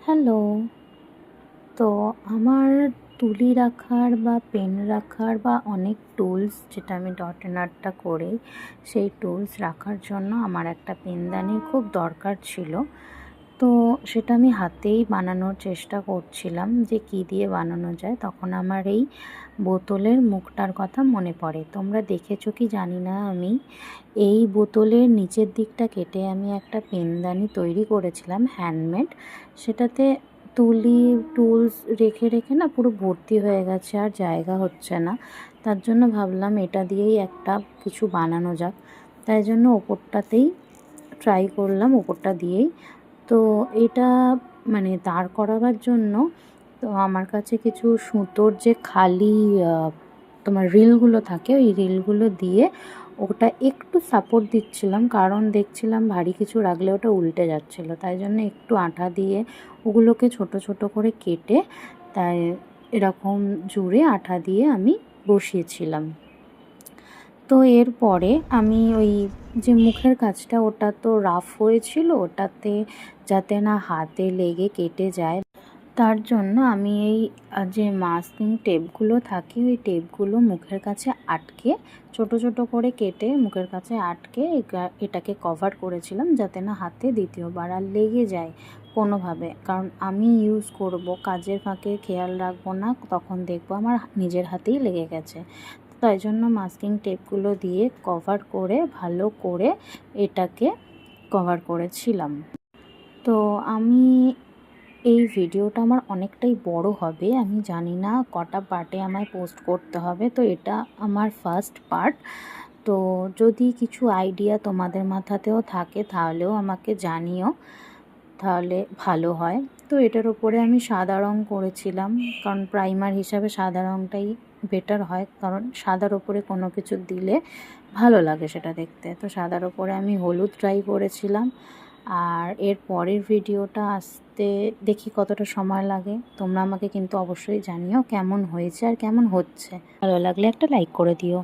Hello. তো আমার তুলি রাখার বা পেন রাখার বা অনেক টুলস, যেটা আমি ডট অ্যান্ড আর্টটা করি, সেই টুলস রাখার জন্য আমার একটা পেনদানির খুব দরকার ছিল। তো সেটা আমি হাতেই বানানোর চেষ্টা করছিলাম যে কী দিয়ে বানানো যায়। তখন আমার এই বোতলের মুখটার কথা মনে পড়ে। তোমরা দেখেছো কি জানি না, আমি এই বোতলের নিচের দিকটা কেটে আমি একটা পেনদানি তৈরি করেছিলাম হ্যান্ডমেড। সেটাতে তুলি টুলস রেখে রেখে না পুরো ভর্তি হয়ে গেছে, আর জায়গা হচ্ছে না। তার জন্য ভাবলাম এটা দিয়েই একটা কিছু বানানো যাক। তাই জন্য ওপরটাতেই ট্রাই করলাম, ওপরটা দিয়েই। তো এটা মানে দাঁড় করাবার জন্য তো আমার কাছে কিছু সুতোর যে খালি তোমার রিলগুলো থাকে, ওই রিলগুলো দিয়ে ওটা একটু সাপোর্ট দিচ্ছিলাম, কারণ দেখছিলাম ভারী কিছু রাখলে ওটা উল্টে যাচ্ছিলো। তাই জন্য একটু আঠা দিয়ে ওগুলোকে ছোট ছোট করে কেটে তাই এরকম জুড়ে আঠা দিয়ে আমি বসিয়েছিলাম। তো এরপরে আমি ওই যে মুখের কাজটা, ওটা তো রাফ হয়েছিল, ওটাতে যাতে না হাতে লেগে কেটে যায় তার জন্য আমি এই যে মাস্কিং টেপগুলো থাকে, ওই টেপগুলো মুখের কাছে আটকে ছোট ছোট করে কেটে মুখের কাছে আটকে এটাকে কভার করেছিলাম, যাতে না হাতে দ্বিতীয়বার আর লেগে যায় কোনোভাবে। কারণ আমি ইউজ করব, কাজের ফাঁকে খেয়াল রাখবো না, তখন দেখবো আমার নিজের হাতেই লেগে গেছে। তাই জন্য মাস্কিং টেপগুলো দিয়ে কভার করে ভালো করে এটাকে কভার করেছিলাম। তো আমি এই ভিডিওটা আমার অনেকটাই বড় হবে, আমি জানি না কটা পার্টে আমায় পোস্ট করতে হবে। তো এটা আমার ফার্স্ট পার্ট। তো যদি কিছু আইডিয়া তোমাদের মাথাতেও থাকে তাহলেও আমাকে জানিও, তাহলে ভালো হয়। তো এটার উপরে আমি সাদা রঙ করেছিলাম, কারণ প্রাইমার হিসাবে সাদা রঙটাই বেটার হয়, কারণ সাদার ওপরে কোনো কিছু দিলে ভালো লাগে সেটা দেখতে। তো সাদার ওপরে আমি হলুদ ট্রাই করেছিলাম। আর এর পরের ভিডিওটা আসতে দেখি কতটা সময় লাগে। তোমরা আমাকে কিন্তু অবশ্যই জানিও কেমন হয়েছে আর কেমন হচ্ছে। ভালো লাগলে একটা লাইক করে দিও।